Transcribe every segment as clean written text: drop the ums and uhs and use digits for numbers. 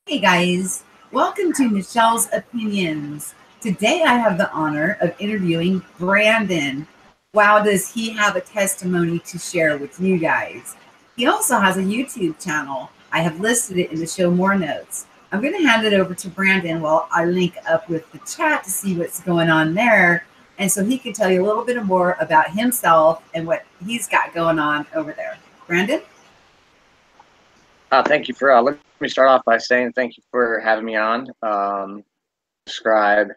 Hey guys, welcome to Michelle's Opinions. Today I have the honor of interviewing Brandon. Wow, does he have a testimony to share with you guys? He also has a YouTube channel. I have listed it in the show more notes. I'm going to hand it over to Brandon while I link up with the chat to see what's going on there. And so he can tell you a little bit more about himself and what he's got going on over there. Brandon? Thank you for, let me start off by saying thank you for having me on. Describe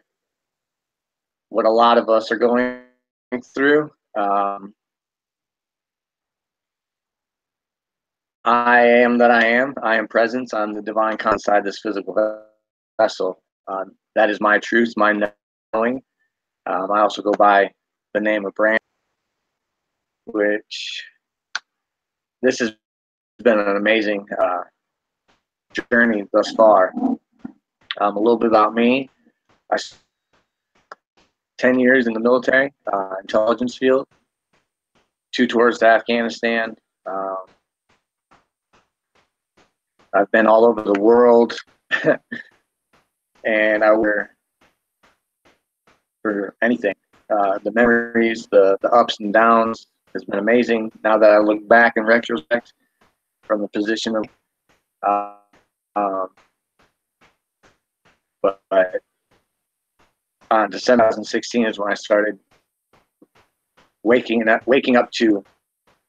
what a lot of us are going through. I am that I am. I am presence. I'm the divine inside this physical vessel. That is my truth, my knowing. I also go by the name of Brand, which this has been an amazing journey thus far. A little bit about me. I 10 years in the military, intelligence field, 2 tours to Afghanistan. I've been all over the world, and I wear for anything. The memories, the ups and downs has been amazing. Now that I look back in retrospect from the position of, but on December 2016 is when I started waking up to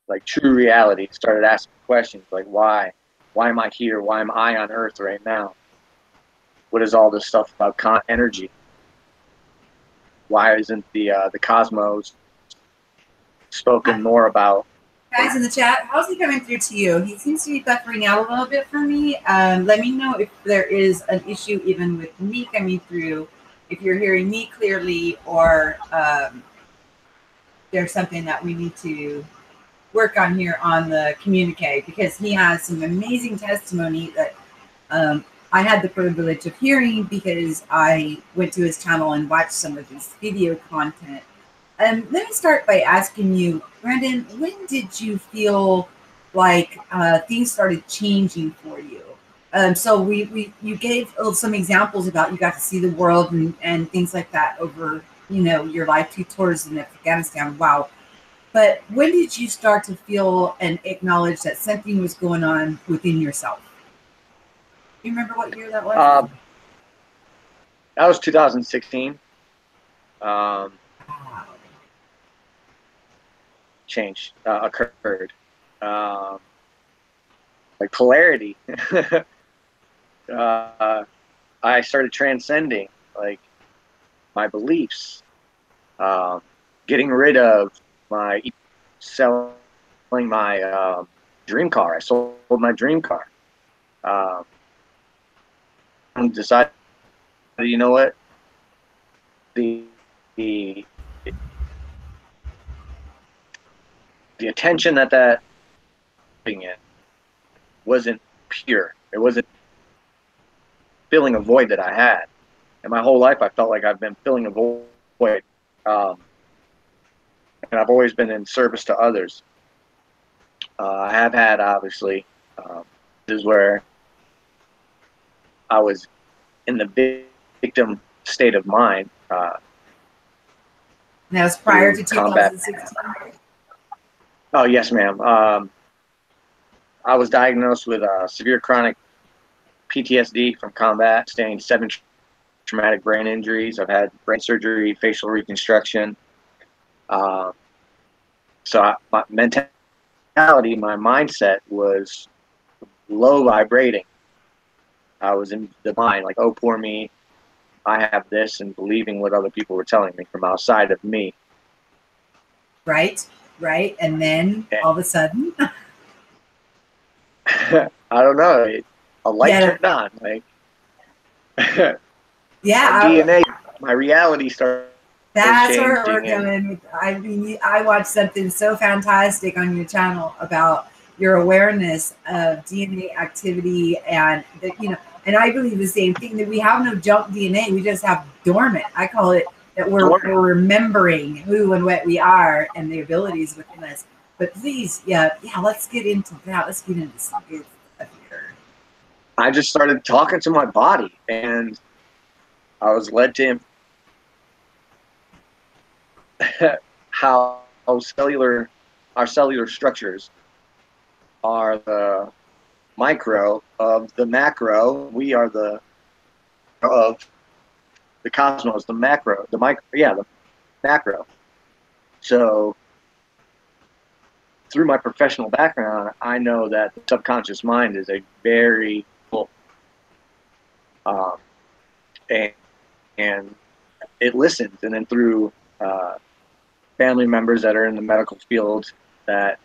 like true reality. Started asking questions like why am I here? Why am I on Earth right now? What is all this stuff about energy? Why isn't the cosmos spoken more about? Guys in the chat, how's he coming through to you? He seems to be buffering out a little bit for me. Let me know if there is an issue even with me coming through, if you're hearing me clearly, or there's something that we need to work on here on the communique, because he has some amazing testimony that I had the privilege of hearing because I went to his channel and watched some of his video content. Let me start by asking you, Brandon, when did you feel like things started changing for you? So you gave some examples about you got to see the world and things like that over, your life, 2 tours in Afghanistan. Wow. But when did you start to feel and acknowledge that something was going on within yourself? Do you remember what year that was? That was 2016. Change occurred, like polarity. I started transcending like my beliefs, getting rid of selling my dream car. I sold my dream car. And decided, you know what, the attention that being in wasn't pure. It wasn't filling a void that I had. And my whole life I felt like I've been filling a void. And I've always been in service to others. I have had, obviously, this is where I was in the victim state of mind. That was prior to 2016? Oh, yes, ma'am. I was diagnosed with severe chronic PTSD from combat, sustaining 7 traumatic brain injuries. I've had brain surgery, facial reconstruction. So my mentality, my mindset was low vibrating. I was in the mind, like, oh, poor me, I have this, and believing what other people were telling me from outside of me. Right. And then all of a sudden, I don't know, a light turned on. Like, yeah, DNA, my reality started. That's where we're going. I mean, I watched something so fantastic on your channel about your awareness of DNA activity, and and I believe the same thing, that we have no junk DNA, we just have dormant. I call it that we're remembering who and what we are and the abilities within us. But please, yeah, let's get into that. Let's get into some good stuff here. I just started talking to my body, and I was led to how our cellular structures are the micro of the macro. We are the of the cosmos, the macro, the micro, yeah, the macro. So through my professional background, I know that the subconscious mind is a very um, and, and it listens. And then through family members that are in the medical field that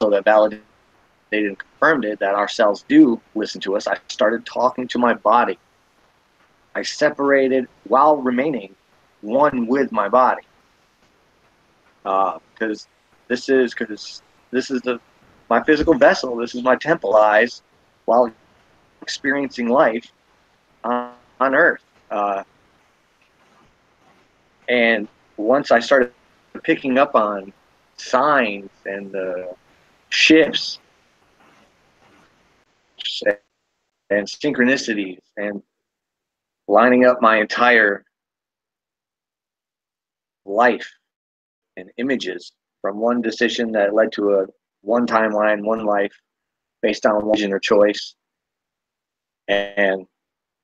so that validated and confirmed it that our cells do listen to us, I started talking to my body. I separated while remaining one with my body. Because this is my physical vessel. This is my temple eyes while experiencing life on Earth. And once I started picking up on signs and shifts and synchronicities and lining up my entire life and images from one decision that led to a one timeline, one life based on one vision or choice. And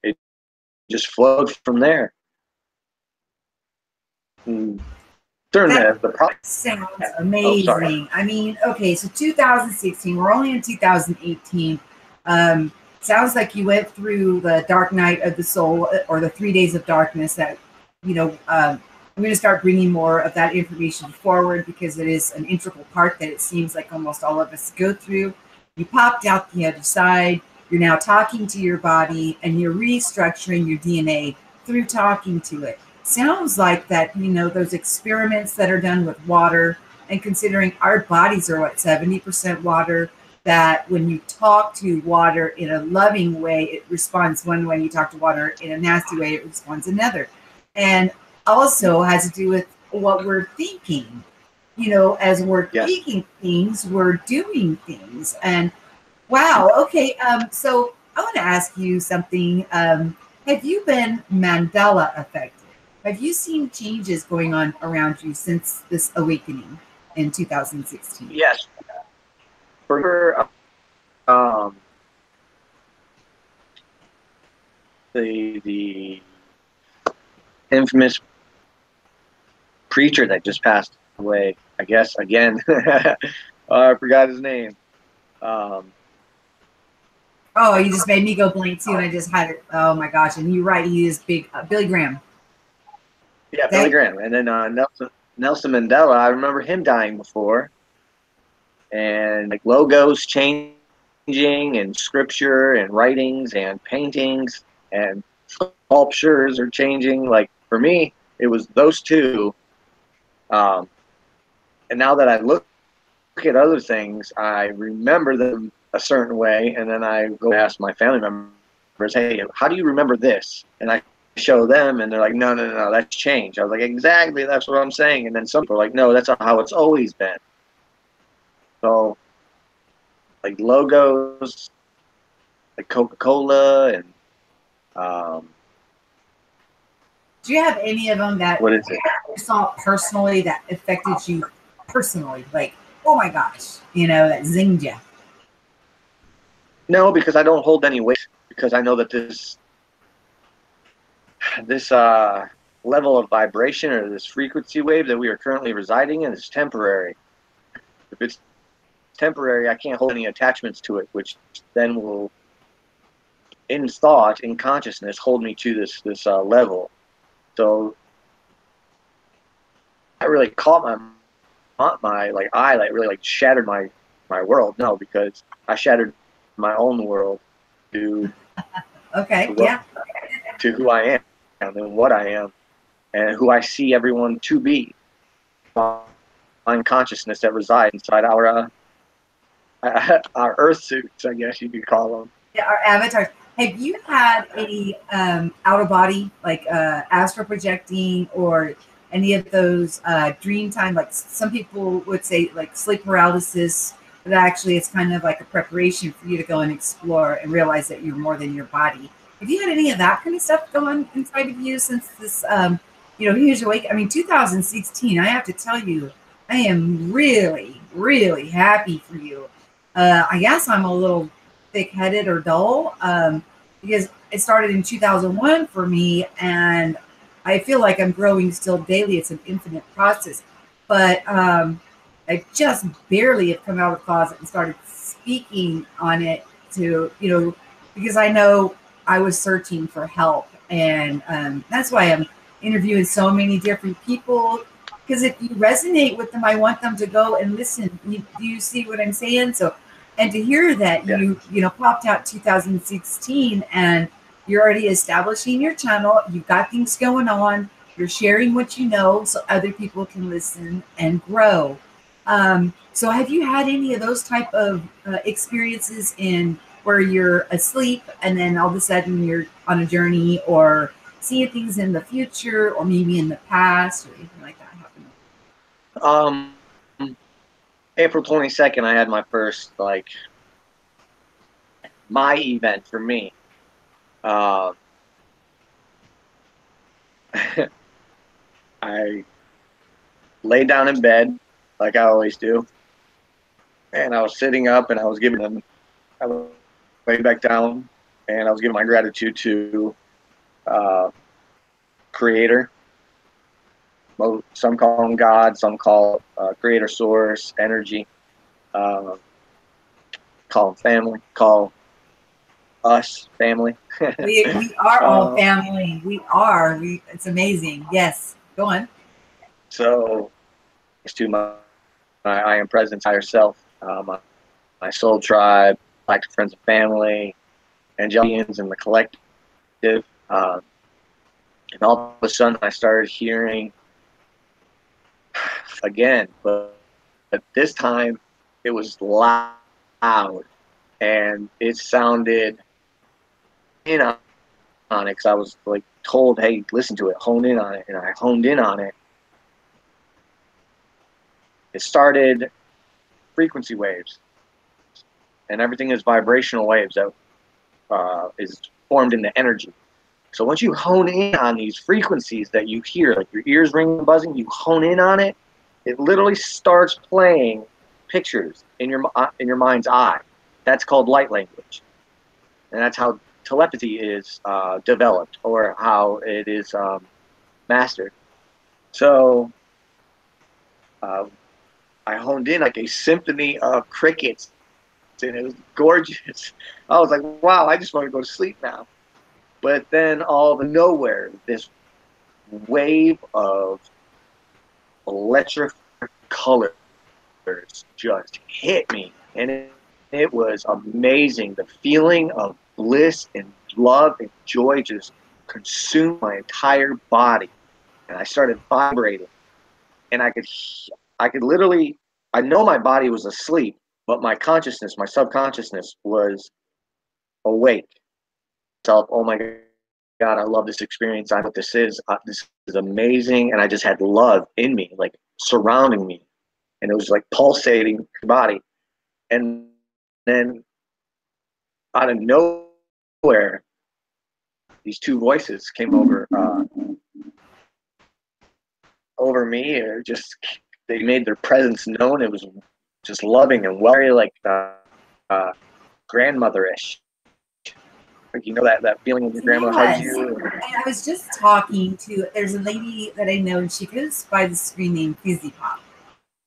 it just flowed from there. And during the process. Sounds amazing. I mean, okay, so 2016, we're only in 2018. Sounds like you went through the dark night of the soul or the 3 days of darkness that, I'm going to start bringing more of that information forward because it is an integral part that it seems like almost all of us go through. You popped out the other side. You're now talking to your body and you're restructuring your DNA through talking to it. Sounds like that, those experiments that are done with water, and considering our bodies are 70% water, that when you talk to water in a loving way, it responds one way. You talk to water in a nasty way, it responds another. And also has to do with what we're thinking. As we're thinking things, we're doing things. And wow, okay. So I want to ask you something. Have you been Mandela affected? Have you seen changes going on around you since this awakening in 2016? Yes. For the infamous preacher that just passed away, I guess, again. I forgot his name. Oh, you just made me go blank too, and I just had it. Oh my gosh! And you're right, he is big. Billy Graham. Yeah, Billy Graham, and then Nelson Mandela. I remember him dying before, and like logos changing, and scripture, and writings, and paintings, and sculptures are changing. Like for me, it was those two. And now that I look at other things, I remember them a certain way, and then I go ask my family members, "Hey, how do you remember this?" And I show them, and they're like, "No, that's changed." I was like, "Exactly, that's what I'm saying." And then some people are like, "No, that's how it's always been." So, like logos, like Coca-Cola, and do you have any of them that what is it? You saw personally that affected you personally? Like, oh my gosh, that zinged you. No, because I don't hold any weight. Because I know that this level of vibration or this frequency wave that we are currently residing in is temporary. If it's temporary, I can't hold any attachments to it, which then will, in thought, in consciousness, hold me to this level. So I really caught my like eye, like really like shattered my world. No, because I shattered my own world to to who I am and what I am and who I see everyone to be. Mind consciousness that reside inside our earth suits, I guess you could call them. Yeah, our avatars. Have you had any out of body, like astral projecting, or any of those dream time? Like some people would say, like sleep paralysis, but actually it's kind of like a preparation for you to go and explore and realize that you're more than your body. Have you had any of that kind of stuff going inside of you since this, Here's Your Wake? I mean, 2016, I have to tell you, I am really, really happy for you. I guess I'm a little thick-headed or dull because it started in 2001 for me, and I feel like I'm growing still daily. It's an infinite process, but I just barely have come out of the closet and started speaking on it to, because I know I was searching for help, and that's why I'm interviewing so many different people. Because if you resonate with them, I want them to go and listen. Do you see what I'm saying? So, and to hear that Yeah. you popped out 2016 and you're already establishing your channel, you've got things going on, you're sharing what you know so other people can listen and grow. So have you had any of those type of experiences in where you're asleep and then all of a sudden you're on a journey or seeing things in the future or maybe in the past or anything like that happen? April 22nd, I had my first, my event for me. I laid down in bed like I always do, and I was sitting up and I laid back down and I was giving my gratitude to Creator. Well, some call him God, some call Creator, Source, Energy, call him family, call us family. We are all family. We are. It's amazing. Yes. Go on. So, it's to my I am presence, higher self, my soul tribe, like friends and family, angelians and the collective. And all of a sudden, I started hearing again, but this time it was loud, and it sounded in on it because I was like told, "Hey, listen to it, hone in on it," and I honed in on it. It started frequency waves, and everything is vibrational waves that is formed in the energy. So once you hone in on these frequencies that you hear, like your ears ringing, buzzing, you hone in on it. It literally starts playing pictures in your mind's eye. That's called light language, and that's how telepathy is developed, or how it is mastered. So I honed in like a symphony of crickets, and it was gorgeous. I was like, wow, I just want to go to sleep now. But then all of nowhere, this wave of electric colors just hit me, and it was amazing. The feeling of bliss and love and joy just consumed my entire body, and I started vibrating, and I could literally, I know my body was asleep, but my consciousness, my subconsciousness was awake. Oh my God, I love this experience. I know what this is. This is amazing. And I just had love in me, like surrounding me. And it was like pulsating the body. And then out of nowhere, these two voices came over me, or just they made their presence known. It was just loving and very like grandmother-ish. Like, that feeling when your grandma hugs you. And I was just talking to, there's a lady that I know, and she goes by the screen name Fizzy Pop.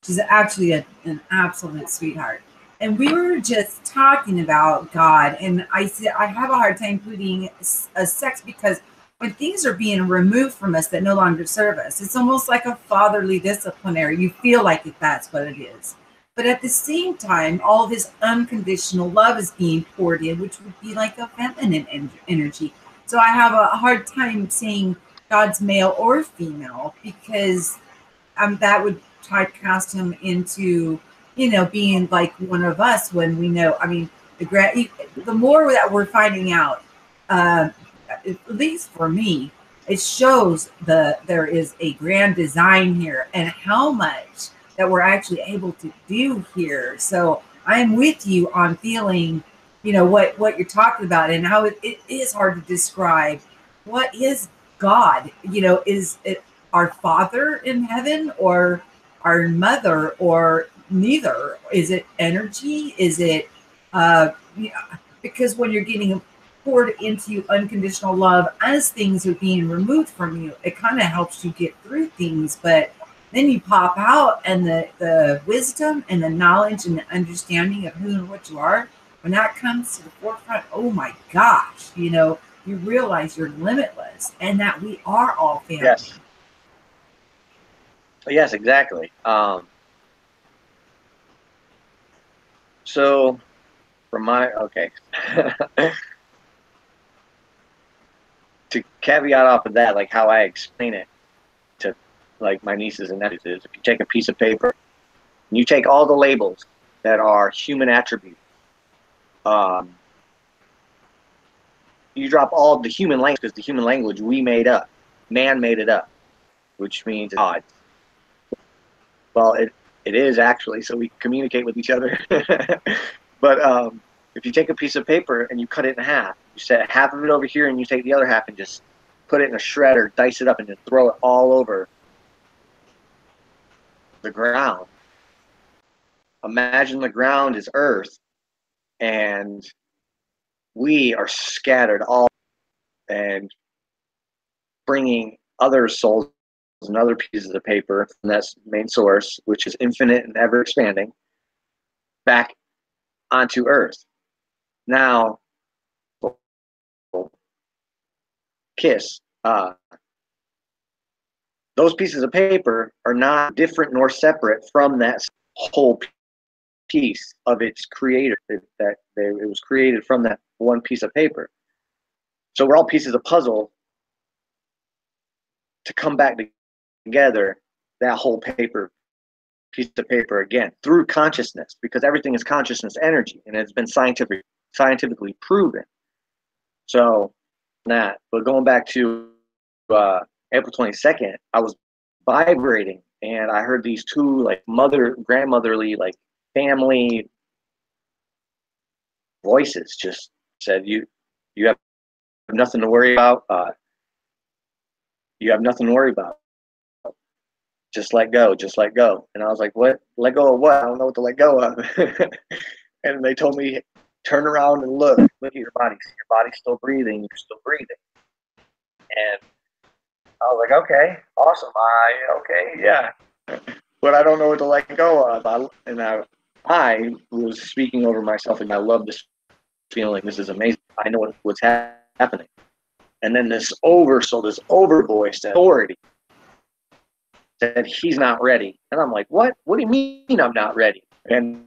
She's actually an absolute sweetheart. And we were just talking about God, and I said I have a hard time putting a sex, because when things are being removed from us that no longer serve us, it's almost like a fatherly disciplinary. You feel like that's what it is. But at the same time, all this unconditional love is being poured in, which would be like a feminine energy. So I have a hard time saying God's male or female, because that would typecast him into, being like one of us, when we know, I mean, the more that we're finding out, at least for me, it shows there is a grand design here, and how much that we're actually able to do here. So I'm with you on feeling, you know, what you're talking about and how it is hard to describe. What is God? You know, is it our Father in heaven or our mother or neither? Is it energy? Is it yeah, because when you're getting poured into unconditional love as things are being removed from you, it kind of helps you get through things. But then you pop out and the wisdom and the knowledge and the understanding of who and what you are, when that comes to the forefront, oh my gosh, you know, you realize you're limitless and that we are all family. Yes. Yes, exactly. So from my, okay. To caveat off of that, like how I explain it to like my nieces and nephews is, if you take a piece of paper and you take all the labels that are human attributes, you drop all the human language, because the human language we made up, man made it up, which means God. Well, it is actually, so we communicate with each other. But if you take a piece of paper and you cut it in half, you set half of it over here and you take the other half and just put it in a shredder, dice it up, and just throw it all over the ground. Imagine the ground is earth and we are scattered all, and bringing other souls and other pieces of paper from that main source, which is infinite and ever expanding, back onto earth. Now, KISS, those pieces of paper are not different nor separate from that whole piece of its creator. It was created from that one piece of paper. So we're all pieces of puzzle to come back together, that whole piece of paper again, through consciousness, because everything is consciousness energy, and it's been scientifically proven. So that, but going back to April 22nd, I was vibrating and I heard these two like grandmotherly, like family voices just said, you have nothing to worry about. You have nothing to worry about. Just let go, just let go. And I was like, what? Let go of what? I don't know what to let go of. And they told me, turn around and look at your body. See, your body's still breathing. You're still breathing. And I was like, okay, awesome. Okay, yeah. But I don't know what to let go of. I was speaking over myself, and I love this feeling. This is amazing. I know what's happening. And then this over voice, authority, said he's not ready. And I'm like, what? What do you mean I'm not ready? And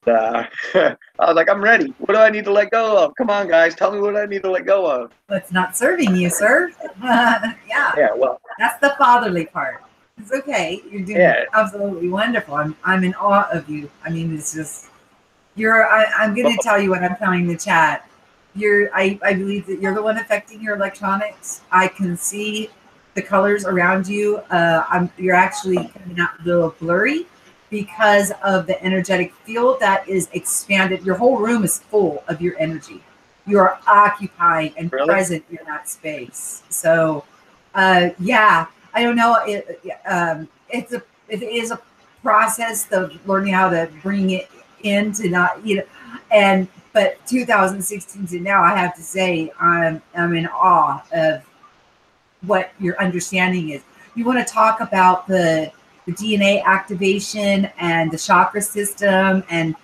I was like, I'm ready. What do I need to let go of? Come on, guys, tell me what I need to let go of. It's not serving you, sir. Yeah. Yeah. Well, that's the fatherly part. It's okay. You're doing absolutely wonderful. I'm in awe of you. I mean, it's just I'm going to tell you what I'm telling the chat. I believe that you're the one affecting your electronics. I can see the colors around you. You're actually coming out a little blurry because of the energetic field that is expanded. Your whole room is full of your energy. You are occupying and present in that space. So, yeah, I don't know. It is a process of learning how to bring it into not, but 2016 to now, I have to say, I'm in awe of what your understanding is. You want to talk about the DNA activation and the chakra system, and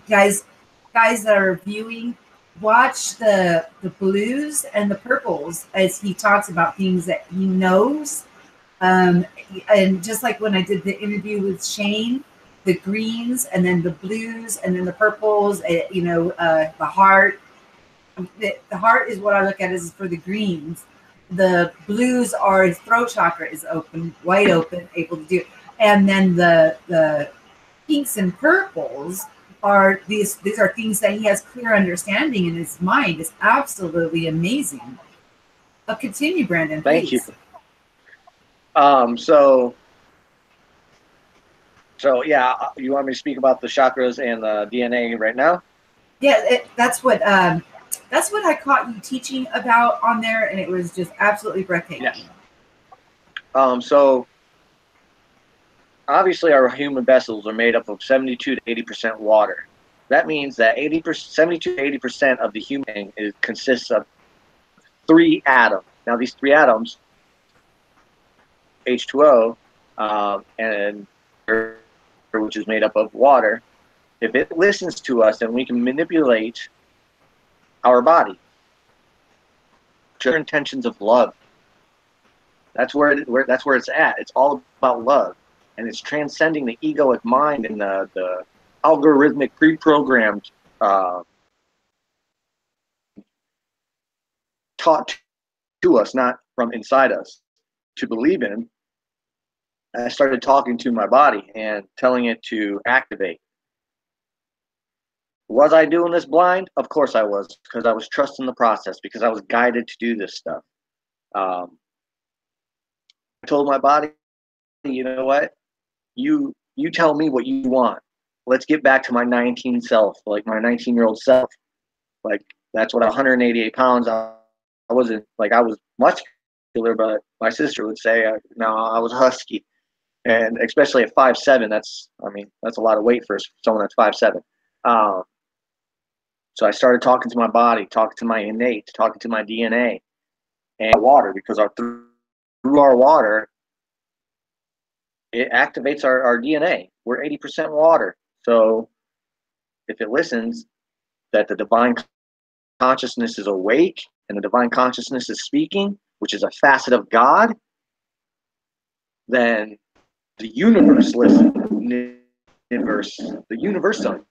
guys that are viewing, watch the blues and the purples as he talks about things that he knows. And just like when I did the interview with Shane, the greens and then the blues and then the purples, the heart. The heart is what I look at as for the greens. The blues are his throat chakra is open, wide open, able to do it. And then the pinks and purples are these are things that he has clear understanding in his mind. It's absolutely amazing. But continue, Brandon. Thank please. you. So So yeah, you want me to speak about the chakras and the DNA right now? Yeah, that's what I caught you teaching about on there, and it was just absolutely breathtaking. Yes. So obviously our human vessels are made up of 72 to 80% water. That means that 80%, 72 to 80% of the human consists of three atoms. Now these three atoms, H2O, and which is made up of water, if it listens to us, then we can manipulate our body. Intentions of love. That's where it's at. It's all about love, and it's transcending the egoic mind and the algorithmic pre-programmed taught to us, not from inside us, to believe in. I started talking to my body and telling it to activate. Was I doing this blind? Of course I was, because I was trusting the process, because I was guided to do this stuff. I told my body, you know what? You tell me what you want. Let's get back to my 19 self, like my 19-year-old self. Like that's what 188 pounds. I wasn't like I was muscular, but my sister would say no, I was husky, and especially at 5'7", that's a lot of weight for someone that's 5'7". So I started talking to my body, talking to my innate, talking to my DNA and water, because through our water, it activates our DNA. We're 80% water. So if it listens that the divine consciousness is awake and the divine consciousness is speaking, which is a facet of God, then the universe listens. The universum,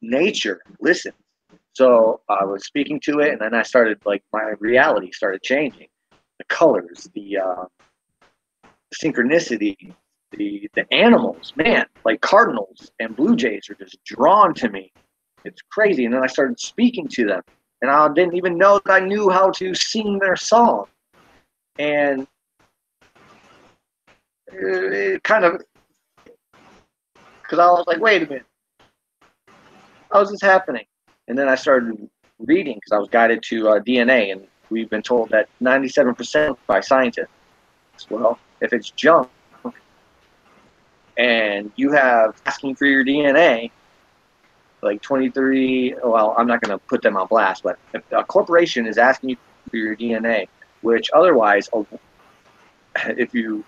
nature listens. So I was speaking to it, and then I started, like, my reality started changing. The colors, the synchronicity, the animals, man, like cardinals and blue jays are just drawn to me. It's crazy. And then I started speaking to them, and I didn't even know that I knew how to sing their song. And it kind of, because I was like, wait a minute, how is this happening? And then I started reading, because I was guided to DNA, and we've been told that 97% by scientists. Well, if it's junk, and you have asking for your DNA, like 23, well, I'm not going to put them on blast, but if a corporation is asking you for your DNA, which otherwise, if you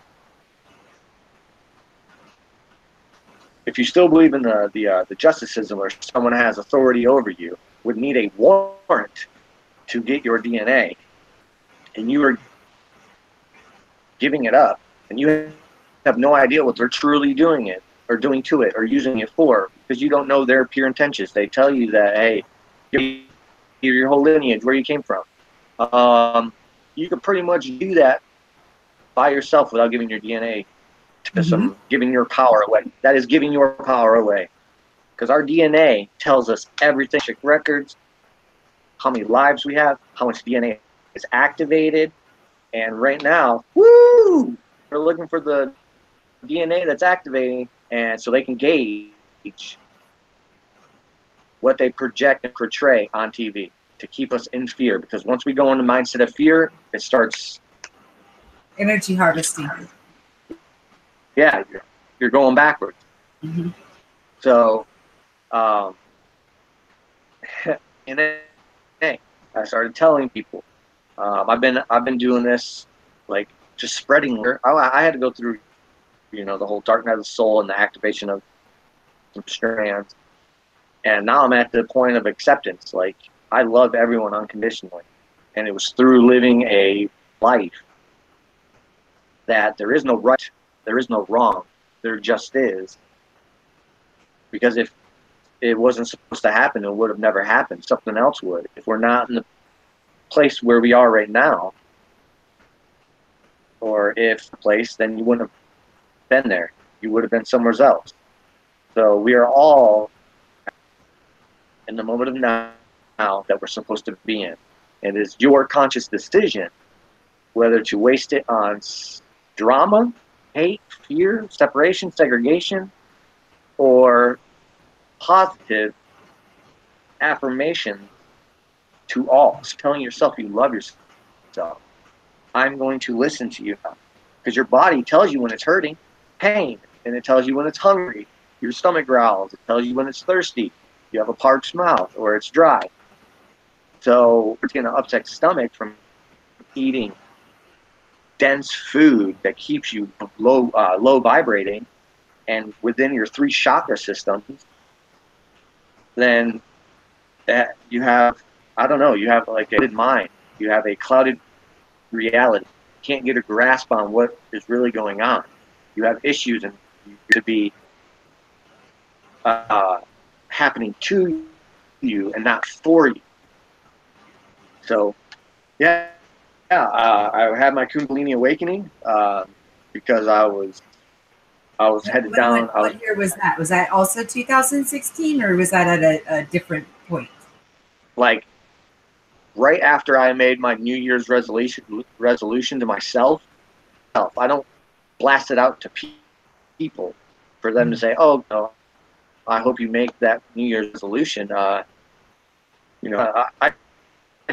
still believe in the justice system, or someone has authority over you, would need a warrant to get your DNA, and you are giving it up, and you have no idea what they're truly doing it or doing to it or using it for, because you don't know their pure intentions. They tell you that, hey, your whole lineage, where you came from. You can pretty much do that by yourself without giving your DNA to giving your power away. That is giving your power away, because our DNA tells us everything. Check records, how many lives we have, how much DNA is activated, and right now, woo, we're looking for the DNA that's activating, and so they can gauge what they project and portray on TV to keep us in fear. Because once we go in the mindset of fear, it starts energy harvesting. Yeah, you're going backwards. So, and then, hey, I started telling people. I've been doing this, like, just spreading. I had to go through, the whole dark night of the soul and the activation of some strands, and now I'm at the point of acceptance. Like, I love everyone unconditionally, and it was through living a life that there is no right, there is no wrong, there just is. Because if it wasn't supposed to happen, it would have never happened. Something else would. If we're not in the place where we are right now, or if the place, then you wouldn't have been there. You would have been somewhere else. So we are all in the moment of now that we're supposed to be in. And it is your conscious decision whether to waste it on drama hate, fear, separation, segregation, or positive affirmation to all. So telling yourself you love yourself. I'm going to listen to you now. Because your body tells you when it's hurting, pain, and it tells you when it's hungry. Your stomach growls. It tells you when it's thirsty. You have a parched mouth or it's dry. So it's going to upset stomach from eating dense food that keeps you low vibrating and within your 3 chakra systems. Then that you have, I don't know, you have like a mind. You have a clouded reality. You can't get a grasp on what is really going on. You have issues and to be happening to you and not for you. So, I had my Kundalini awakening because I was headed down. What year was that? Was that also 2016, or was that at a different point? Like right after I made my New Year's resolution to myself. I don't blast it out to people for them to say, "Oh, no, I hope you make that New Year's resolution." I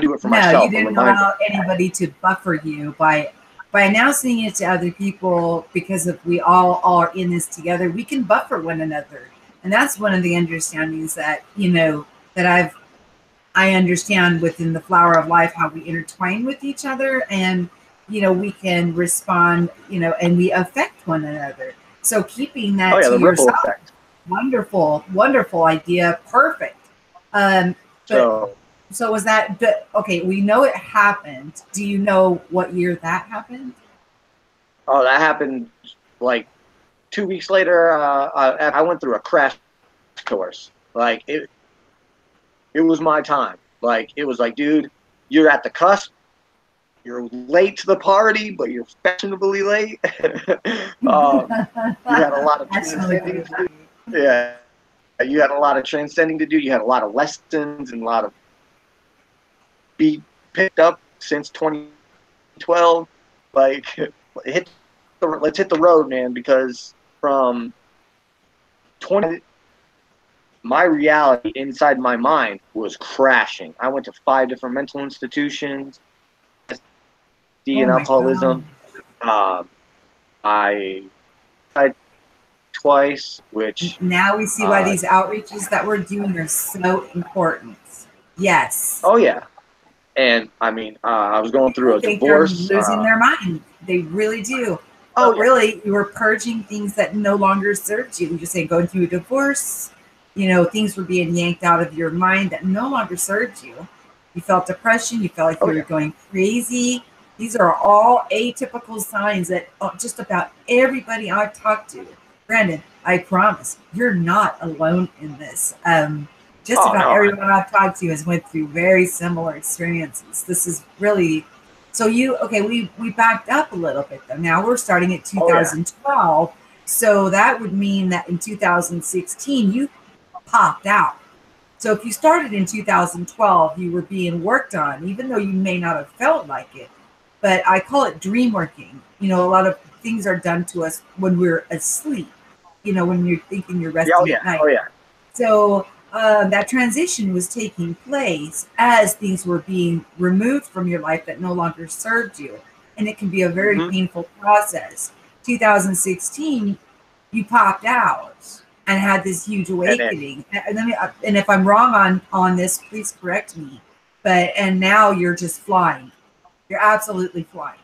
do it for No, you myself. didn't allow anybody to buffer you by announcing it to other people, because if we all are in this together, we can buffer one another. And that's one of the understandings that, that I understand within the flower of life, how we intertwine with each other, and, we can respond, and we affect one another. So keeping that to the ripple yourself, effect. wonderful, wonderful idea. Perfect. So was that, okay, we know it happened. Do you know what year that happened? Oh, that happened like 2 weeks later. I went through a crash course. Like it was my time. Like it was like, dude, you're at the cusp. You're late to the party, but you're fashionably late. You had a lot of transcending to do. Yeah, you had a lot of transcending to do. You had a lot of lessons and a lot of be picked up since 2012. Like, let's hit the road, man, because from 20, my reality inside my mind was crashing. I went to 5 different mental institutions, and alcoholism. I tried twice, which now we see why these outreaches that we're doing are so important. Yes. Oh yeah. And I mean, I was going through a divorce. They're losing their mind. They really do. Oh, but really, you were purging things that no longer served you. You just say going through a divorce, things were being yanked out of your mind that no longer served you. You felt depression. You felt like you were going crazy. These are all atypical signs that just about everybody I've talked to. Brandon, I promise, you're not alone in this. Just about everyone I've talked to has went through very similar experiences. This is really, so we backed up a little bit though. Now we're starting at 2012. So that would mean that in 2016, you popped out. So if you started in 2012, you were being worked on, even though you may not have felt like it. But I call it dream working. A lot of things are done to us when we're asleep, when you're thinking you're resting at night. So that transition was taking place as things were being removed from your life that no longer served you. And it can be a very painful process. 2016, you popped out and had this huge awakening. And if I'm wrong on this, please correct me. And now you're just flying. You're absolutely flying.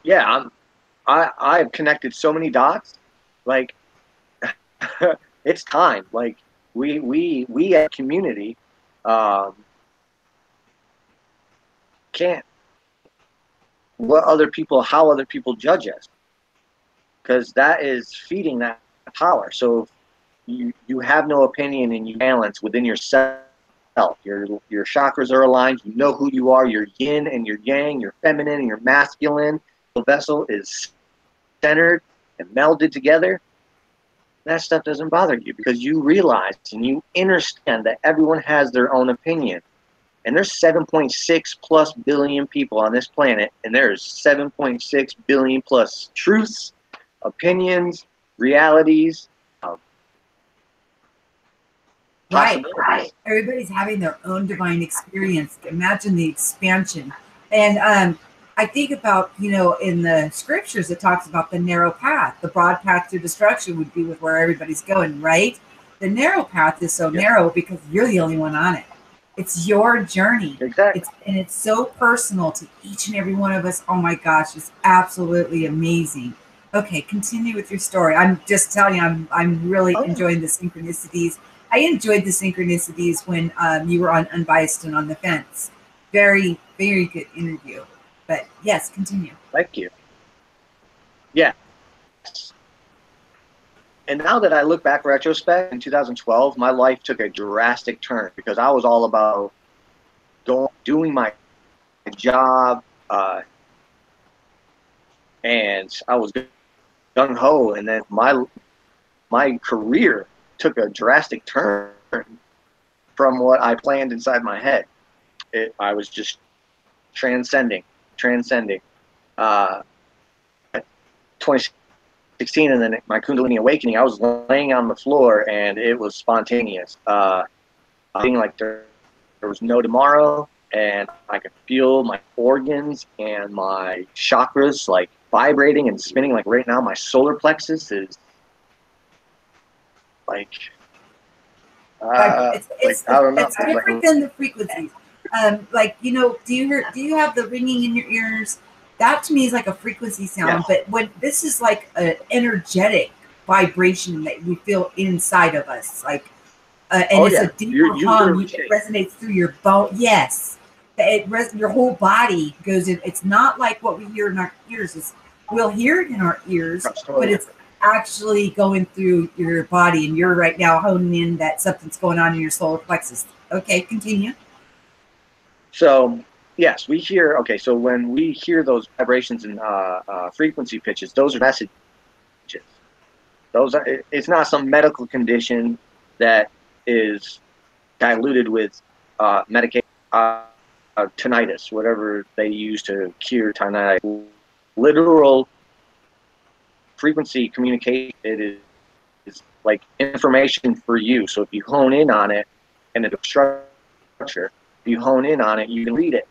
Yeah, I've connected so many dots. Like, it's time. Like, we as a community can't how other people judge us, because that is feeding that power. So you have no opinion and you balance within yourself. Your chakras are aligned. You know who you are. Your yin and your yang, your feminine and your masculine. The vessel is centered and melded together. That stuff doesn't bother you because you realize and you understand that everyone has their own opinion. And there's 7.6 plus billion people on this planet, and there's 7.6 billion plus truths opinions, realities, Right. possibilities. Everybody's having their own divine experience. Imagine the expansion. And I think about, in the scriptures, it talks about the narrow path. The broad path to destruction would be with where everybody's going, right? The narrow path is so narrow because you're the only one on it. It's your journey. Exactly. It's so personal to each and every one of us. Oh my gosh, it's absolutely amazing. Okay, continue with your story. I'm just telling you, I'm really enjoying the synchronicities. I enjoyed the synchronicities when you were on Unbiased and on the Fence. Very, very good interview. But yes, continue. Thank you. Yes. And now that I look back retrospect in 2012, my life took a drastic turn because I was all about doing my job, and I was gung ho, and then my career took a drastic turn from what I planned inside my head. I was just transcending. 2016, and then my Kundalini awakening, I was laying on the floor, and it was spontaneous. Being like there was no tomorrow, and I could feel my organs and my chakras like vibrating and spinning. Like right now, my solar plexus is like it's I don't know. It's different than the frequencies. Do you have the ringing in your ears? That to me is like a frequency sound, Yes. but when this is like an energetic vibration that we feel inside of us, it's a deeper hum. It resonates through your bone. Yes, your whole body goes in. It's not like what we hear in our ears. We'll hear it in our ears, but it's actually going through your body, and you're right now honing in that something's going on in your solar plexus. Okay, continue. So yes, we hear. Okay, so when we hear those vibrations and frequency pitches, those are messages. It's not some medical condition that is diluted with medication, tinnitus, whatever they use to cure tinnitus. Literal frequency communication, it is like information for you. So if you hone in on it and it's structure, if you hone in on it, you can read it.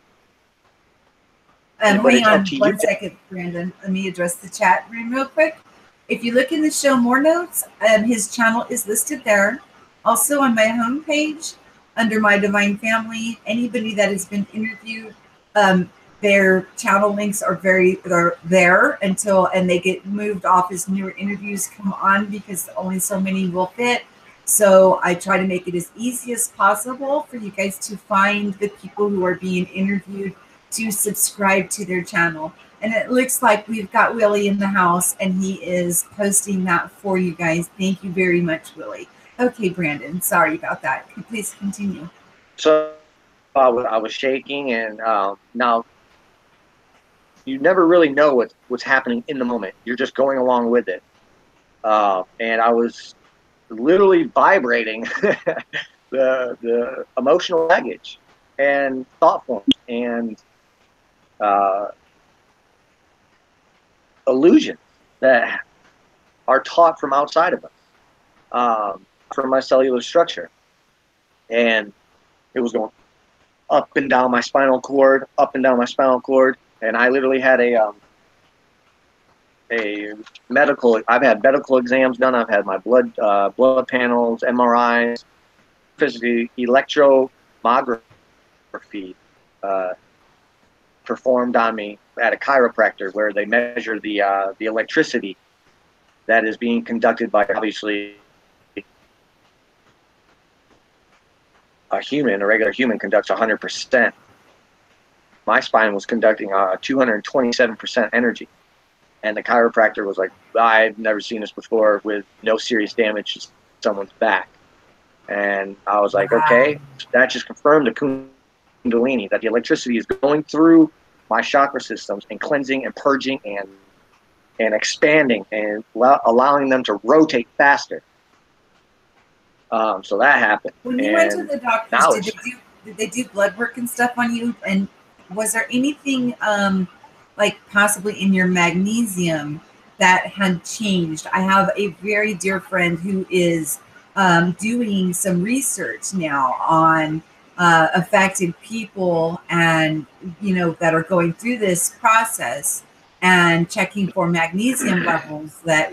Hang on 1 second, Brandon. Let me address the chat room real quick. If you look in the show more notes, his channel is listed there. Also on my homepage, under my Divine Family, anybody that has been interviewed, their channel links are there and they get moved off as newer interviews come on because only so many will fit. So I try to make it as easy as possible for you guys to find the people who are being interviewed to subscribe to their channel. And it looks like we've got Willie in the house, and he is posting that for you guys. Thank you very much, Willie. Okay, Brandon, sorry about that. Please continue. So I was shaking, and now you never really know what's happening in the moment. You're just going along with it. And I was literally vibrating the emotional baggage and thought forms and illusions that are taught from outside of us, from my cellular structure. And it was going up and down my spinal cord, and I literally had a medical. I've had medical exams done. I've had my blood panels, MRIs, physically electromyography performed on me at a chiropractor, where they measure the electricity that is being conducted by, obviously, a regular human conducts 100%. My spine was conducting 227% energy. And the chiropractor was like, I've never seen this before, with no serious damage to someone's back. And I was like, okay, that just confirmed the Kundalini, that the electricity is going through my chakra systems and cleansing and purging and expanding and allowing them to rotate faster. So that happened. When you went to the doctors, did they do blood work and stuff on you? And was there anything like possibly in your magnesium that had changed. I have a very dear friend who is doing some research now on affected people, and that are going through this process and checking for magnesium levels. That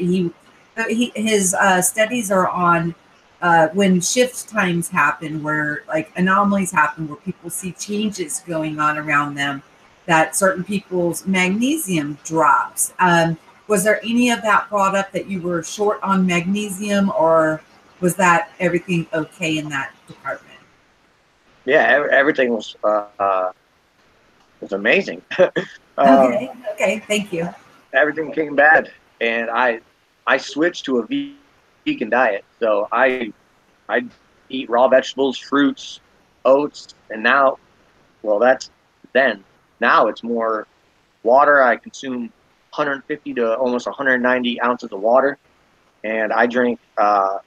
his studies are on when shift times happen, where like anomalies happen, where people see changes going on around them, that certain people's magnesium drops. Was there any of that brought up, that you were short on magnesium, or was that everything okay in that department? Yeah, everything was amazing. Okay, okay, thank you. Everything came bad, and I switched to a vegan diet. So I eat raw vegetables, fruits, oats, and now, well, that's then. Now it's more water. I consume 150 to almost 190 ounces of water, and I drink a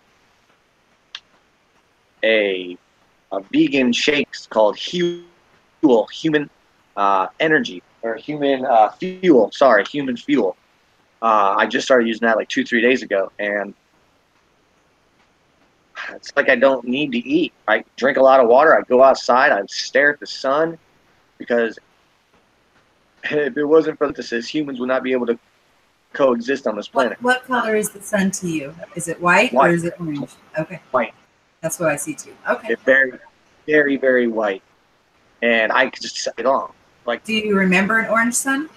vegan shakes called Human Energy, or Human Fuel. Sorry, Human Fuel. I just started using that like 2-3 days ago, and it's like I don't need to eat. I drink a lot of water. I go outside. I stare at the sun, because if it wasn't for this, humans would not be able to coexist on this planet. What color is the sun to you? Is it white or White, is it orange? Okay, white. that's what I see too. Okay. It's very, very, very white, and I could just set it on. Like, Do you remember an orange sun?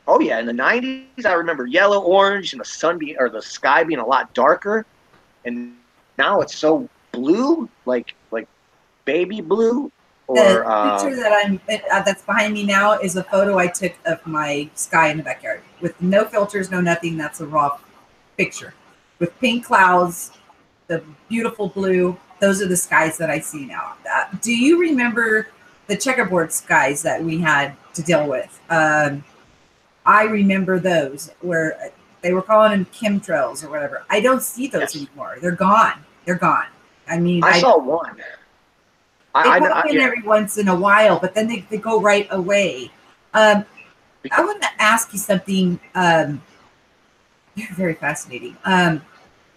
oh yeah, in the '90s, I remember yellow, orange, and the sun being, or the sky being a lot darker, and now it's so blue, like baby blue, The or picture that that's behind me now is a photo I took of my sky in the backyard with no filters, no nothing. That's a raw picture with pink clouds, the beautiful blue. Those are the skies that I see now. Do you remember the checkerboard skies that we had to deal with? I remember those where they were calling them chemtrails or whatever. I don't see those yes, anymore. They're gone. They're gone. I mean, I saw one. they I, pop I in yeah, every once in a while, but then they go right away. Um, I want to ask you something very fascinating. I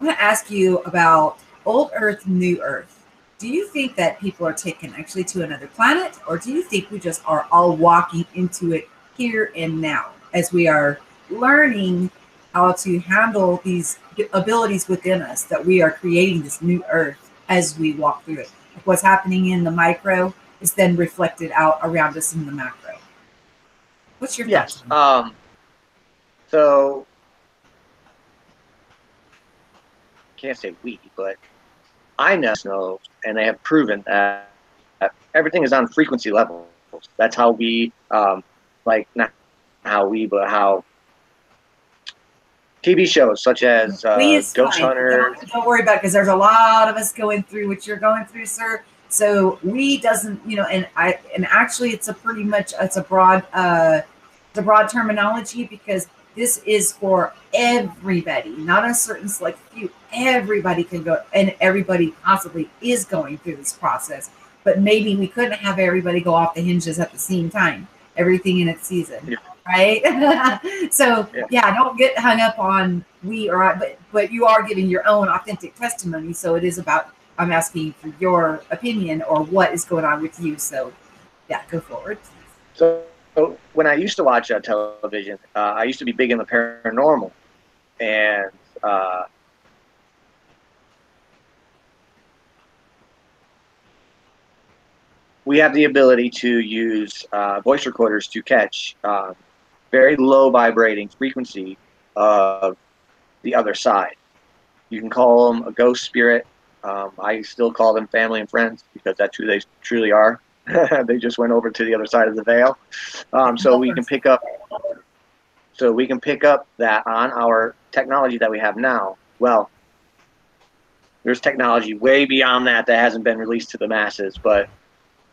want to ask you about old Earth, new Earth. Do you think that people are taken actually to another planet, or do you think we just are all walking into it here and now as we are learning how to handle these abilities within us, that we are creating this new Earth as we walk through it? Like what's happening in the micro is then reflected out around us in the macro. What's your thoughts yes. on that? So can't say we, but I know, and they have proven that everything is on frequency levels. That's how we, like, not how we, but how TV shows such as We is Ghost fine. Hunters. Don't worry about it, because there's a lot of us going through what you're going through, sir. So we doesn't, and actually it's a pretty much it's a broad terminology, because this is for everybody, not a certain select few. Everybody can go, and everybody possibly is going through this process. But maybe we couldn't have everybody go off the hinges at the same time. Everything in its season, Yeah, right? So yeah. yeah, don't get hung up on we or I, but you are giving your own authentic testimony. So it is about, I'm asking for your opinion or what is going on with you. So yeah, go forward. So when I used to watch television, I used to be big in the paranormal, and uh, we have the ability to use voice recorders to catch very low vibrating frequency of the other side. You can call them a ghost spirit. I still call them family and friends, because that's who they truly are. They just went over to the other side of the veil. So we can pick up. So we can pick up that on our technology that we have now. Well, there's technology way beyond that hasn't been released to the masses, but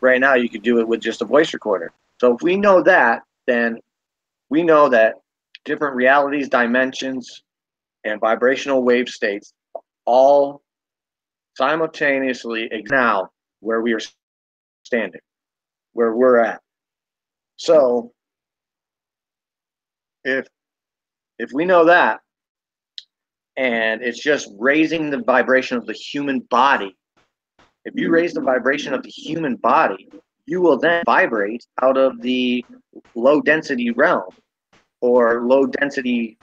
right now you could do it with just a voice recorder. So if we know that, then we know that different realities, dimensions, and vibrational wave states all simultaneously exist now where we are standing, where we're at. So if if we know that, and it's just raising the vibration of the human body, if you raise the vibration of the human body, you will then vibrate out of the low density realm or low density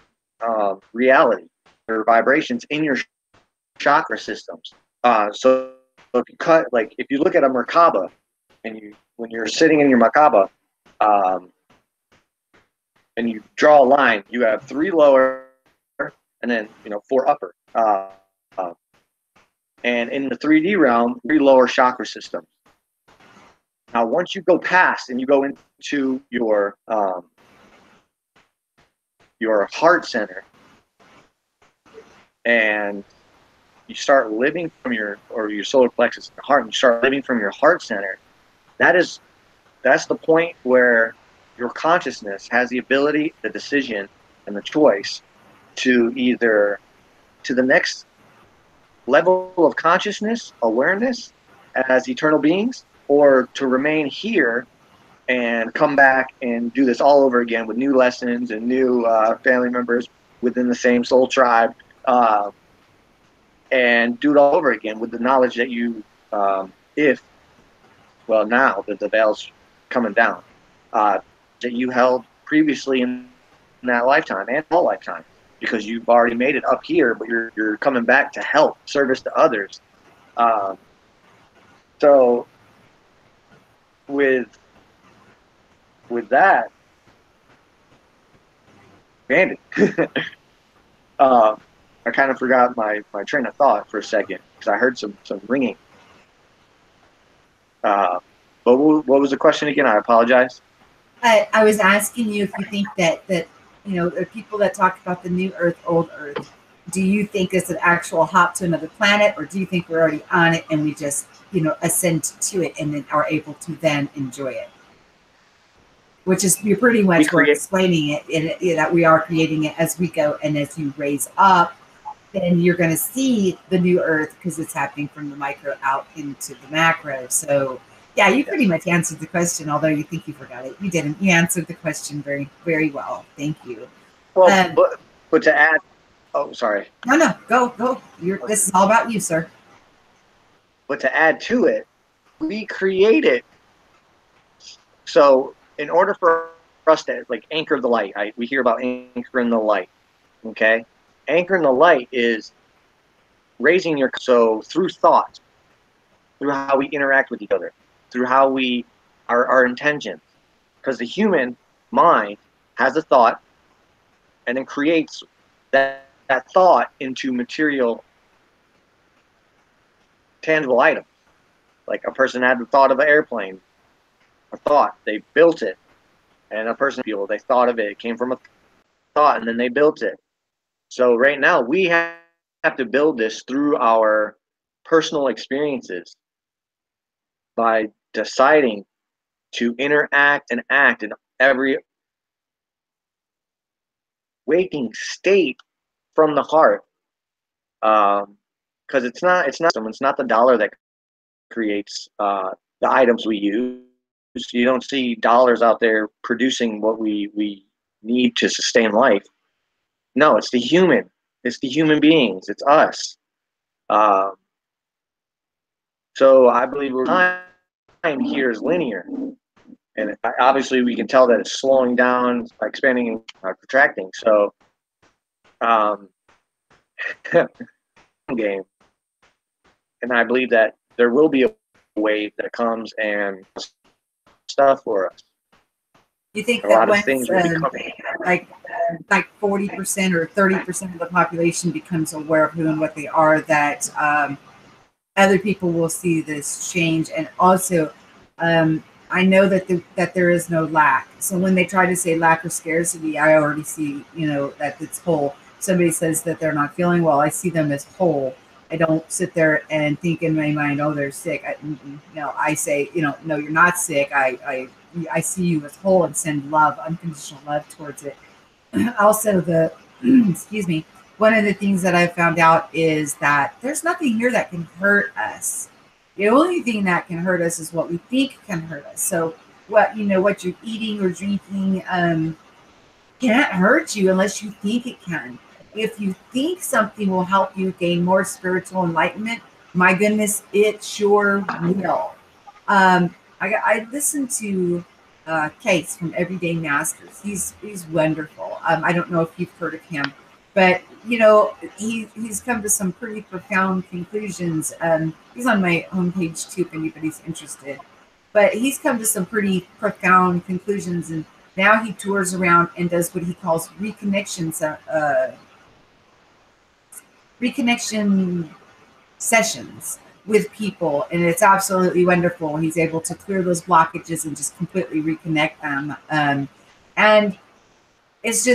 reality or vibrations in your chakra systems. So if you cut, like if you look at a Merkaba, and when you're sitting in your Merkaba, and you draw a line, you have 3 lower and then 4 upper. And in the 3D realm, 3 lower chakra systems. Now, once you go past and you go into your heart center, and you start living from your solar plexus in the heart, and you start living from your heart center, that's the point where your consciousness has the ability, the decision, and the choice to either to the next level of consciousness, awareness as eternal beings, or to remain here and come back and do this all over again with new lessons and new family members within the same soul tribe, and do it all over again with the knowledge that you, now that the veil's coming down, that you held previously in that lifetime and all lifetime, because you've already made it up here, but you're coming back to help service to others. So with that, Bandit, I kind of forgot my train of thought for a second because I heard some ringing. But what was the question again? I apologize. I was asking you if you think that there are people that talk about the new Earth, old Earth. Do you think it's an actual hop to another planet, or do you think we're already on it and we just ascend to it and then are able to then enjoy it? Which is, you're pretty much explaining it, that we are creating it as we go, and as you raise up, then you're going to see the new Earth because it's happening from the micro out into the macro. So yeah, you pretty much answered the question, although you think you forgot it. You didn't. You answered the question very, very well. Thank you. Well, but to add, oh, sorry. No, go. This is all about you, sir. But to add to it, we create it. So in order for us to anchor the light, we hear about anchoring the light. Okay, anchoring the light is raising through thought, through how we interact with each other, through how our intentions, because the human mind has a thought and then creates that thought into material, tangible items. Like a person had the thought of an airplane, a thought, they built it, and a person, they thought of it, it came from a thought, and then they built it. So right now we have to build this through our personal experiences by deciding to interact and act in every waking state from the heart, because it's not the dollar that creates the items we use. You don't see dollars out there producing what we need to sustain life. No, it's the human beings. It's us. So I believe time here is linear, and obviously we can tell that it's slowing down, expanding and contracting. So game, and I believe that there will be a wave that comes and stuff for us. You think that once like 40% or 30% of the population becomes aware of who and what they are, that other people will see this change? And also, I know that there is no lack. So when they try to say lack or scarcity, I already see, that it's whole. Somebody says that they're not feeling well, I see them as whole. I don't sit there and think in my mind, oh, they're sick. I say, no, you're not sick. I see you as whole and send love, unconditional love towards it. Also, excuse me, one of the things that I found out is that there's nothing here that can hurt us. The only thing that can hurt us is what we think can hurt us. So what you're eating or drinking, can't hurt you unless you think it can. If you think something will help you gain more spiritual enlightenment, my goodness, it sure will. I listened to Case from Everyday Masters. He's wonderful. I don't know if you've heard of him, but you know he's come to some pretty profound conclusions. He's on my homepage too, if anybody's interested. But he's come to some pretty profound conclusions, and now he tours around and does what he calls reconnection sessions with people, and it's absolutely wonderful. He's able to clear those blockages and just completely reconnect them. And it's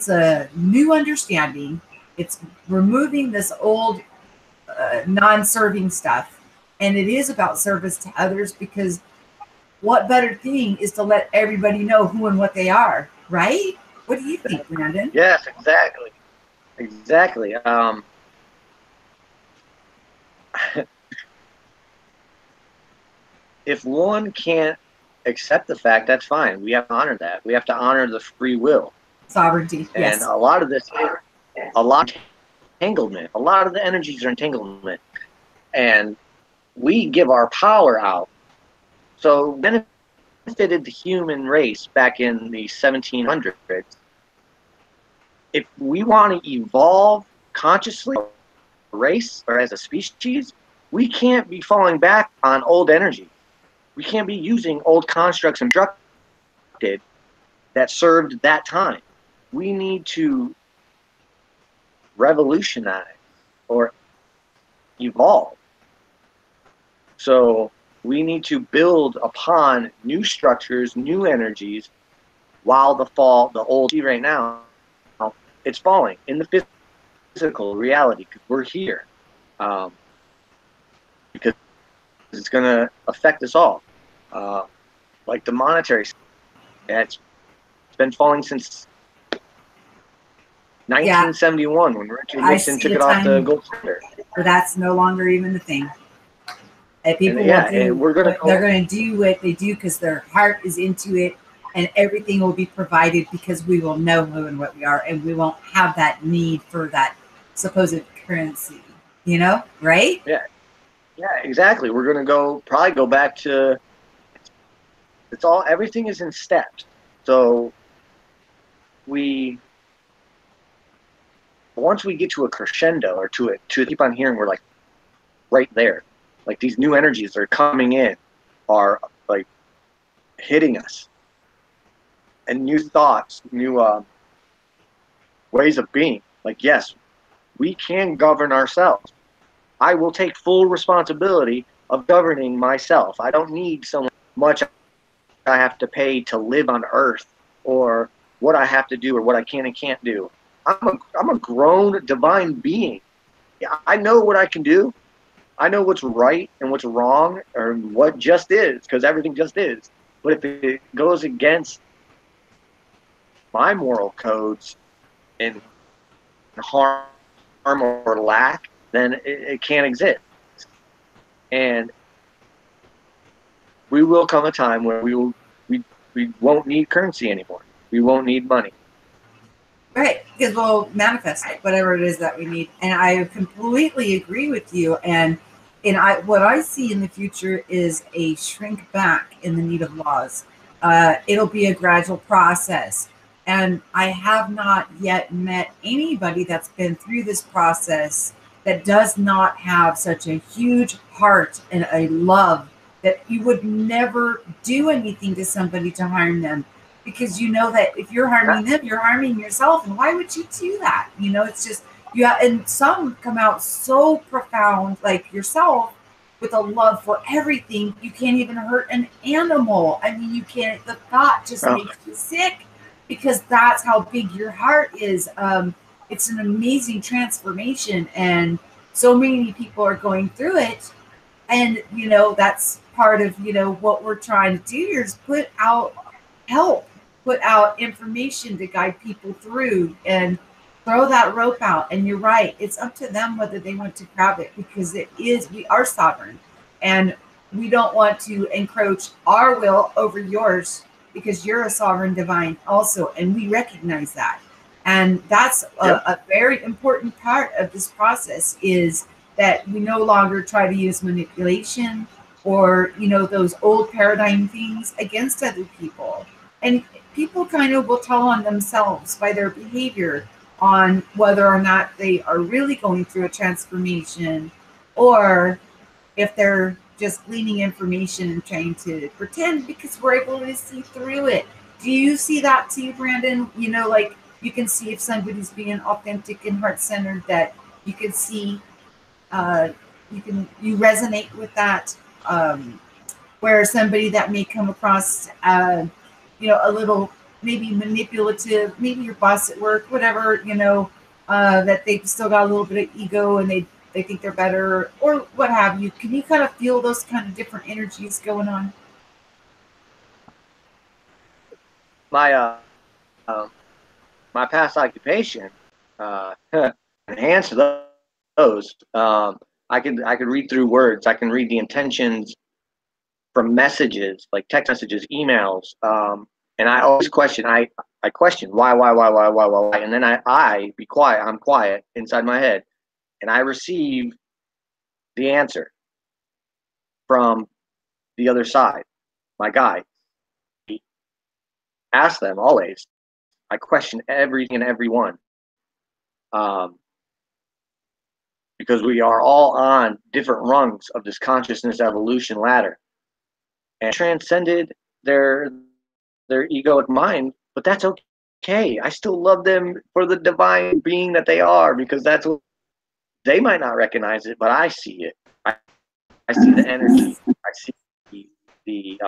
a new understanding. It's removing this old non-serving stuff, and it is about service to others, because what better thing is to let everybody know who and what they are, right? What do you think, Brandon? Yes, exactly. Exactly. If one can't accept the fact, that's fine. We have to honor that. We have to honor the free will. Sovereignty, and yes. a lot of this, a lot of entanglement. A lot of the energies are entanglement, and we give our power out. So benefited the human race back in the 1700s. If we want to evolve consciously, race or as a species, we can't be falling back on old energy. We can't be using old constructs and constructed that served that time. We need to revolutionize or evolve. So we need to build upon new structures, new energies, while the old right now, it's falling in the physical reality, because we're here. Because it's going to affect us all. Like the monetary, it's been falling since 1971 when Richard Nixon took it off the gold standard. But that's no longer even the thing. And people and we're gonna they're going to do what they do because their heart is into it, and everything will be provided because we will know who and what we are, and we won't have that need for that supposed currency. You know, right? Yeah, exactly. We're going to probably go back to, everything is in steps. So once we get to a crescendo or to keep on hearing, we're like right there. Like these new energies that are coming in are like hitting us, and new thoughts, new ways of being. Like, yes, we can govern ourselves. I will take full responsibility of governing myself. I don't need so much I have to pay to live on Earth, or what I have to do, or what I can and can't do. I'm a grown divine being. I know what I can do. I know what's right and what's wrong, or what just is, because everything just is. But if it goes against my moral codes and harm or lack, then it can't exist. And we will come a time where we won't need currency anymore. We won't need money. Right, because we'll manifest whatever it is that we need. And I completely agree with you. And what I see in the future is a shrink back in the need of laws. It'll be a gradual process. And I have not yet met anybody that's been through this process that does not have such a huge heart and a love that you would never do anything to somebody to harm them. Because you know that if you're harming them, you're harming yourself. And why would you do that? You know, it's just, and some come out so profound, like yourself, with a love for everything. You can't even hurt an animal. I mean, you can't, the thought just makes you sick, because that's how big your heart is. It's an amazing transformation. And so many people are going through it. And, you know, that's part of, you know, what we're trying to do here is put out help. Put out information to guide people through, and throw that rope out. And you're right, it's up to them whether they want to grab it, because we are sovereign, and we don't want to encroach our will over yours. because you're a sovereign divine also, and we recognize that. And that's Yep. a very important part of this process, is that we no longer try to use manipulation or, those old paradigm things against other people. And people kind of will tell on themselves by their behavior on whether or not they are really going through a transformation, or if they're just gleaning information and trying to pretend, because we're able to see through it. Do you see that too, Brandon? Like, you can see if somebody's being authentic and heart-centered, that you can see, uh, you resonate with that, where somebody that may come across, a little maybe manipulative, maybe your boss at work, whatever, that they've still got a little bit of ego, and they think they're better, or what have you. Can you kind of feel those kind of different energies going on? My my past occupation enhanced those. I could read through words. I can read the intentions from messages, like text messages, emails. And I always question. I question why, and then I be quiet. I'm quiet inside my head, and I receive the answer from the other side. My guy. Ask them always. I question everything and everyone, um, because we are all on different rungs of this consciousness evolution ladder, and transcended their egoic mind. But that's okay. I still love them for the divine being that they are, because that's what they might not recognize it, but I see it. I see the energy. I see the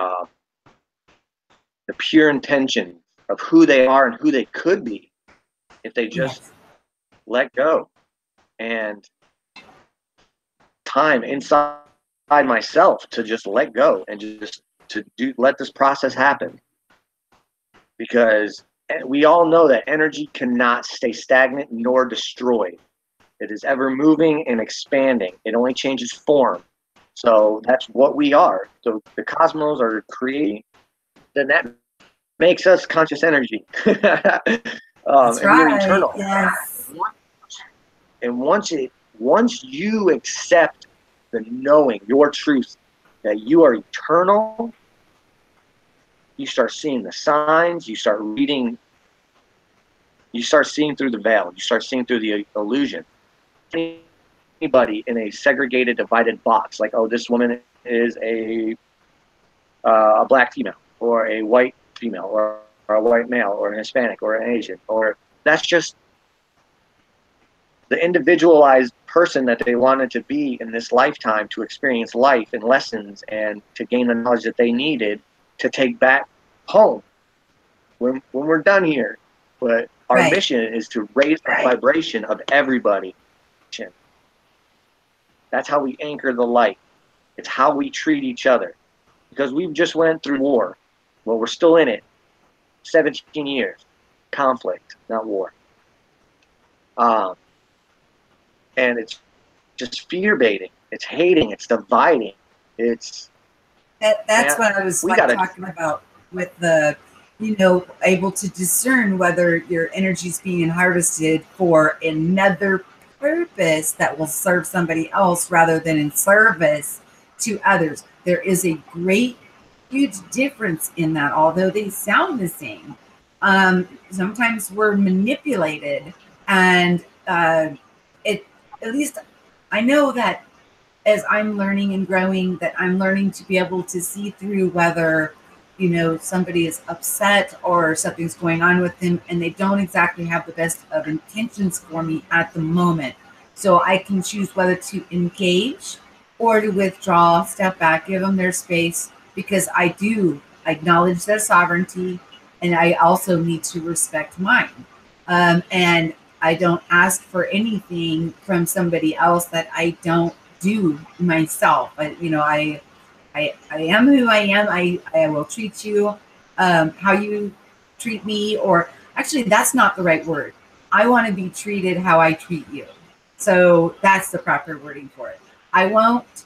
the pure intention of who they are and who they could be if they just Yes. let go. And time inside myself to just let go and just to let this process happen, because we all know that energy cannot stay stagnant nor destroyed. It is ever moving and expanding. It only changes form. So that's what we are. So the cosmos are creating, then that makes us conscious energy. That's And we are right. eternal. Yes. And once you accept the knowing, your truth, that you are eternal, you start seeing the signs, you start reading, you start seeing through the veil, you start seeing through the illusion. Anybody in a segregated, divided box, like, oh, this woman is a black female, or a white female, or a white male, or an Hispanic, or an Asian, or that's just the individualized person that they wanted to be in this lifetime, to experience life and lessons and to gain the knowledge that they needed to take back home when we're done here. But our Right. mission is to raise the vibration of everybody. That's how we anchor the light. It's how we treat each other, because we've just went through war. Well, we're still in it. 17 years, conflict, not war. And it's just fear baiting. It's hating. It's dividing. It's That's what I was talking about with the, able to discern whether your energy is being harvested for another purpose that will serve somebody else rather than in service to others. There is a great, huge difference in that, although they sound the same. Sometimes we're manipulated, and it, at least I know that as I'm learning and growing, that I'm learning to be able to see through whether, somebody is upset or something's going on with them and they don't exactly have the best of intentions for me at the moment. So I can choose whether to engage or to withdraw, step back, give them their space, because I do acknowledge their sovereignty, and I also need to respect mine. And I don't ask for anything from somebody else that I don't do myself. I am who I am. I will treat you how you treat me, or actually, that's not the right word. I want to be treated how I treat you. So that's the proper wording for it. I won't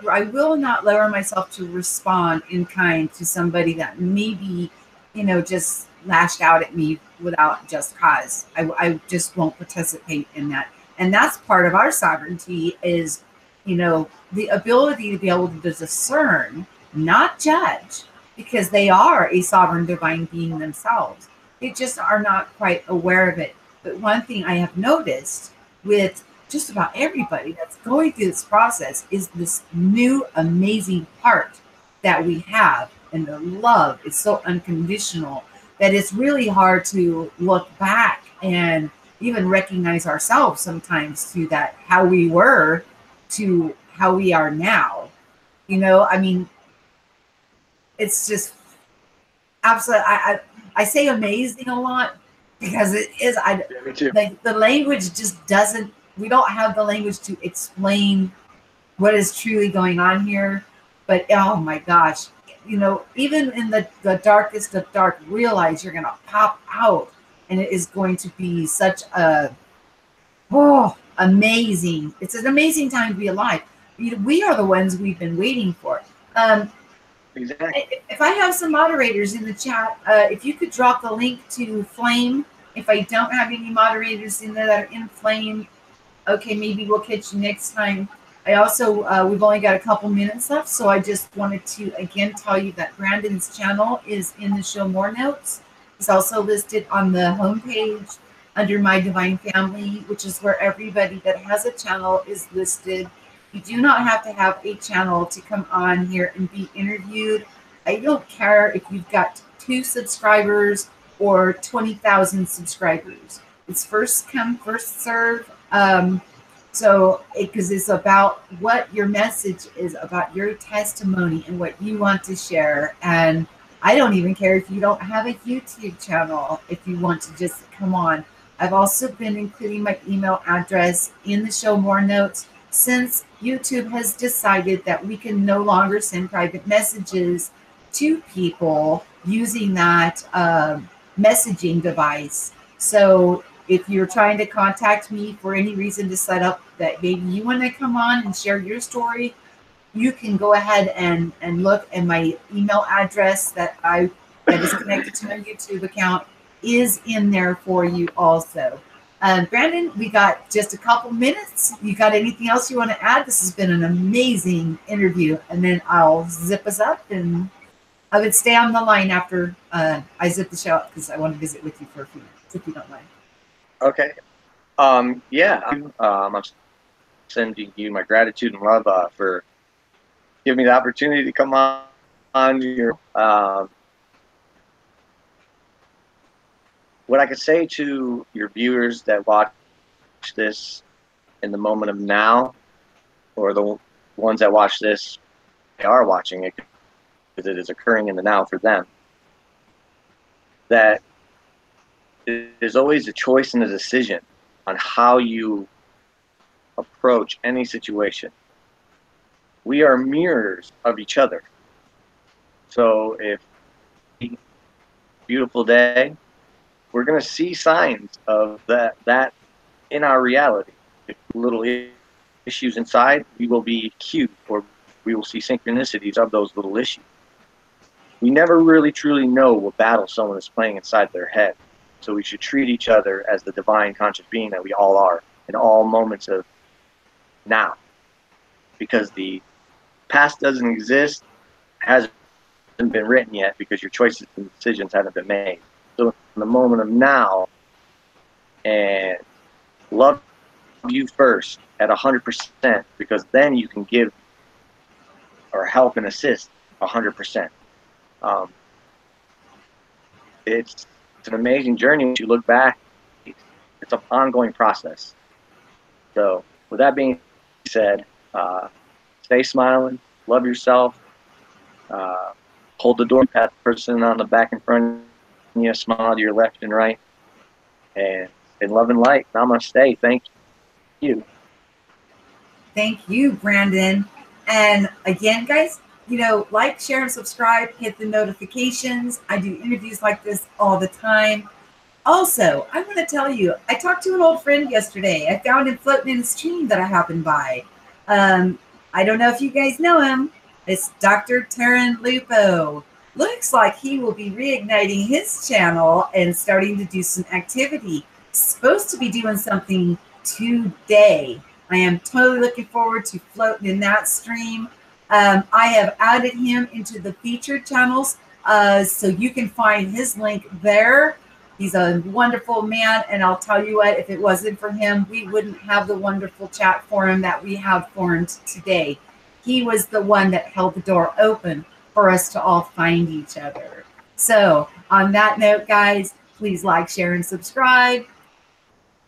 I will not lower myself to respond in kind to somebody that maybe, just lashed out at me without just cause. I just won't participate in that. And that's part of our sovereignty is, the ability to be able to discern, not judge, because they are a sovereign divine being themselves. They just are not quite aware of it. But one thing I have noticed with just about everybody that's going through this process is this new amazing heart that we have, and the love is so unconditional that it's really hard to look back and even recognize ourselves sometimes to that how we were to how we are now. I mean, it's just absolutely. I say amazing a lot because it is. Yeah, me too. Like the language just doesn't. We don't have the language to explain what is truly going on here. But oh my gosh, even in the darkest of dark, realize you're gonna pop out, and it is going to be such a amazing. It's an amazing time to be alive. We are the ones we've been waiting for. Exactly. If I have some moderators in the chat, if you could drop the link to Flame. If I don't have any moderators in there that are in Flame, okay, maybe we'll catch you next time. I also, we've only got a couple minutes left, so I just wanted to again tell you that Brandon's channel is in the show more notes. It's also listed on the homepage under My Divine Family, which is where everybody that has a channel is listed. You do not have to have a channel to come on here and be interviewed. I don't care if you've got 2 subscribers or 20,000 subscribers. It's first come, first serve. Because it's about what your message is, about your testimony and what you want to share. And I don't even care if you don't have a YouTube channel, if you want to just come on. I've also been including my email address in the show more notes since YouTube has decided that we can no longer send private messages to people using that messaging device. So if you're trying to contact me for any reason to set up that maybe you want to come on and share your story, you can go ahead and look, and my email address that is connected to my YouTube account is in there for you also. Brandon, we got just a couple minutes. You got anything else you want to add? This has been an amazing interview, and then I'll zip us up, and I would stay on the line after I zip the show up because I want to visit with you for a few minutes, if you don't mind. Okay. Yeah. I'm sending you my gratitude and love for giving me the opportunity to come on your. What I could say to your viewers that watch this in the moment of now, or the ones that watch this, they are watching it because it is occurring in the now for them, that there's always a choice and a decision on how you approach any situation. We are mirrors of each other. So if beautiful day, we're going to see signs of that in our reality. If little issues inside, we will be cued, or we will see synchronicities of those little issues. We never really truly know what battle someone is playing inside their head. So we should treat each other as the divine conscious being that we all are in all moments of now. Because the past doesn't exist, hasn't been written yet, because your choices and decisions haven't been made. So in the moment of now, and love you first at 100%, because then you can give or help and assist 100%. It's an amazing journey. When you look back, it's an ongoing process. So with that being said, stay smiling, love yourself, hold the door, pat the person on the back and front, and you smile to your left and right, and in love and light. Namaste. Thank you. Thank you, Brandon. And again, guys, like, share, and subscribe. Hit the notifications. I do interviews like this all the time. Also, I want to tell you, I talked to an old friend yesterday. I found him floating in a stream that I happened by. I don't know if you guys know him. It's Dr. Taryn Lupo. Looks like he will be reigniting his channel and starting to do some activity. Supposed to be doing something today. I am totally looking forward to floating in that stream. I have added him into the featured channels, so you can find his link there. He's a wonderful man, and I'll tell you what, if it wasn't for him, we wouldn't have the wonderful chat forum that we have formed today. He was the one that held the door open for us to all find each other. So on that note, guys, please like, share, and subscribe.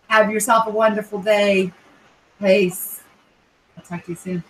Have yourself a wonderful day. Peace. I'll talk to you soon.